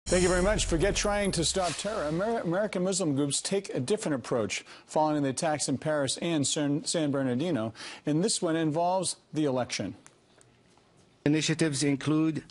Thank you very much. Forget trying to stop terror. American Muslim groups take a different approach following the attacks in Paris and San Bernardino, and this one involves the election. Initiatives include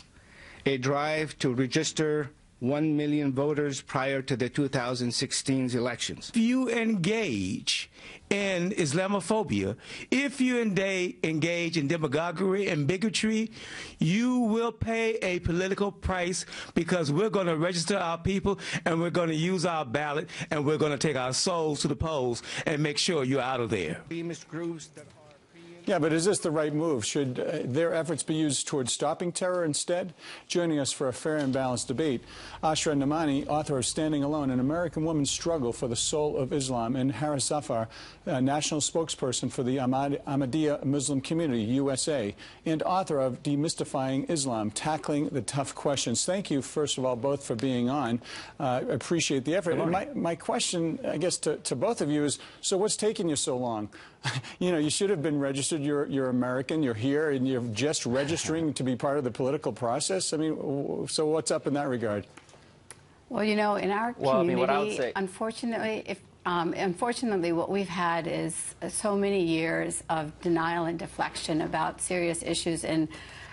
a drive to register 1 million voters prior to the 2016 elections. If you engage in Islamophobia, if you engage in demagoguery and bigotry, you will pay a political price, because we're going to register our people and we're going to use our ballot and we're going to take our souls to the polls and make sure you're out of there. Yeah, but is this the right move? Should their efforts be used towards stopping terror instead? Joining us for a fair and balanced debate, Ashra Namani, author of Standing Alone, An American Woman's Struggle for the Soul of Islam, and Harris Zafar, national spokesperson for the Ahmadiyya Muslim Community, USA, and author of Demystifying Islam, Tackling the Tough Questions. Thank you, first of all, both for being on. Appreciate the effort. And my question, I guess, to both of you is, so what's taking you so long? You know, you should have been registered. You're American. You're here, and you're just registering to be part of the political process. I mean, so what's up in that regard? Well, you know, in our community, unfortunately, what we've had is so many years of denial and deflection about serious issues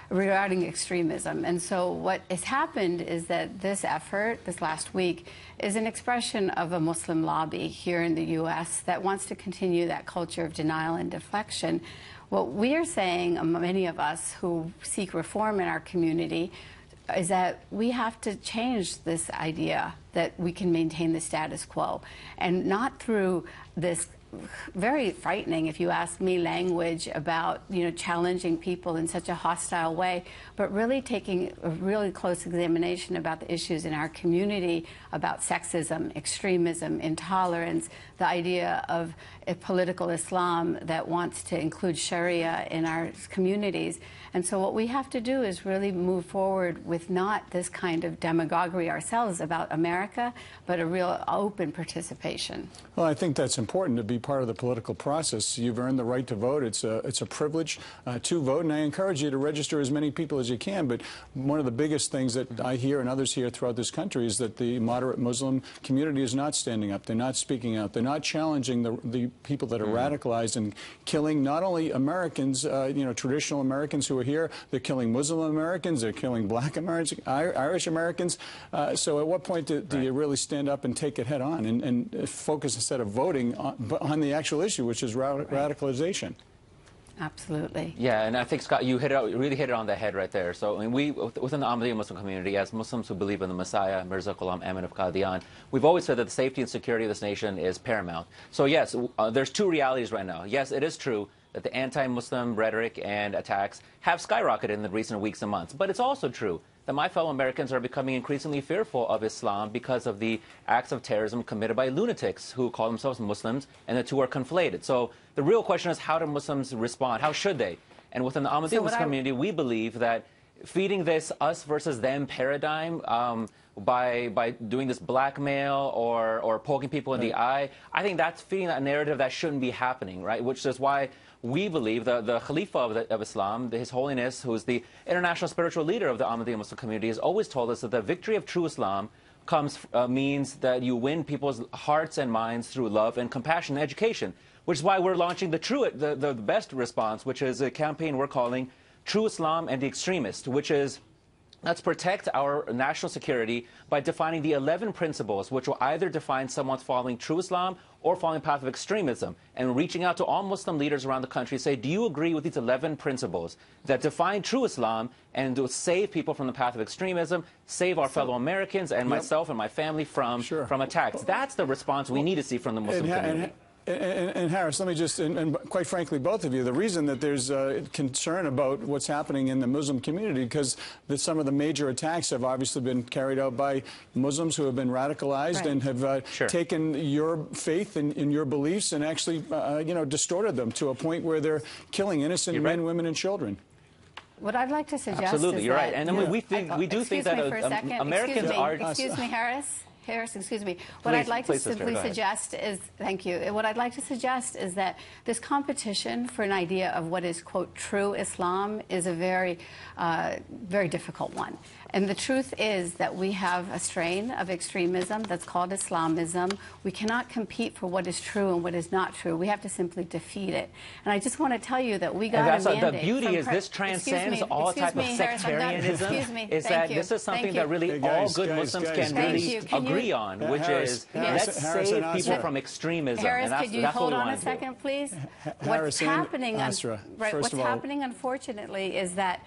regarding extremism. And so what has happened is that this effort, this last week, is an expression of a Muslim lobby here in the U.S. that wants to continue that culture of denial and deflection. What we are saying, many of us who seek reform in our community, is that we have to change this idea that we can maintain the status quo, and not through this very frightening, if you ask me, language about, you know, challenging people in such a hostile way, but really taking a really close examination about the issues in our community, about sexism, extremism, intolerance, the idea of a political Islam that wants to include Sharia in our communities. And so what we have to do is really move forward with not this kind of demagoguery ourselves about America, but a real open participation. Well, I think that's important, to be part of the political process. You've earned the right to vote. It's a privilege to vote, and I encourage you to register as many people as you can. But one of the biggest things that I hear and others hear throughout this country is that the moderate Muslim community is not standing up. They're not speaking out. They're not challenging the people that are radicalized and killing not only Americans, you know, traditional Americans who are here. They're killing Muslim Americans. They're killing Black Americans, Irish Americans. So at what point do you really stand up and take it head on and focus, instead of voting, on the actual issue, which is radicalization? Absolutely. Yeah, and I think, Scott, you really hit it on the head right there. So, I mean, we, within the Ahmadiyya Muslim community, as Muslims who believe in the Messiah, Mirza Ghulam Ahmad of Qadian, we've always said that the safety and security of this nation is paramount. So, yes, there's two realities right now. Yes, it is true that the anti-Muslim rhetoric and attacks have skyrocketed in the recent weeks and months. But it's also true that my fellow Americans are becoming increasingly fearful of Islam because of the acts of terrorism committed by lunatics who call themselves Muslims, and the two are conflated. So the real question is, how do Muslims respond? How should they? And within the Ahmadiyya Muslim community, we believe that feeding this us versus them paradigm by doing this blackmail or poking people in the eye, I think that's feeding that narrative that shouldn't be happening, right? Which is why we believe the Khalifa of Islam, His Holiness, who is the international spiritual leader of the Ahmadiyya Muslim community, has always told us that the victory of true Islam means that you win people's hearts and minds through love and compassion and education, which is why we're launching the best response, which is a campaign we're calling True Islam and the Extremist, which is, let's protect our national security by defining the 11 principles which will either define someone's following true Islam or following the path of extremism, and reaching out to all Muslim leaders around the country, say, do you agree with these 11 principles that define true Islam and to save people from the path of extremism, save our fellow Americans and myself and my family from attacks? That's the response we need to see from the Muslim community. And Harris, let me just, and quite frankly, both of you, the reason that there's concern about what's happening in the Muslim community, because some of the major attacks have obviously been carried out by Muslims who have been radicalized and have taken your faith and your beliefs and actually, you know, distorted them to a point where they're killing innocent men, women, and children. What I'd like to suggest Absolutely, is you're that, right. And I mean, we do think that Americans are... Excuse me, Harris, excuse me. What I'd like to simply suggest is, thank you. What I'd like to suggest is that this competition for an idea of what is, quote, true Islam is a very, very difficult one. And the truth is that we have a strain of extremism that's called Islamism. We cannot compete for what is true and what is not true. We have to simply defeat it. And I just want to tell you that we got a mandate. The beauty is this transcends all type of sectarianism. Is that this is something that really all good Muslims can really agree on, which is let's save people from extremism. Harris, could you hold on a second, please? What's happening, unfortunately, is that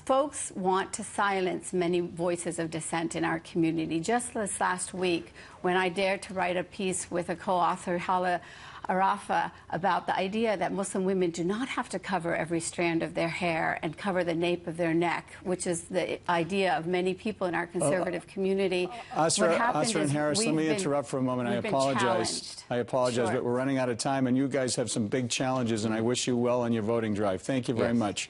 folks want to silence many voices of dissent in our community. Just this last week, when I dared to write a piece with a co-author, Hala Arafa, about the idea that Muslim women do not have to cover every strand of their hair and cover the nape of their neck, which is the idea of many people in our conservative community. Asra and Harris, let me interrupt for a moment. I apologize, but we're running out of time, and you guys have some big challenges, and I wish you well on your voting drive. Thank you very much.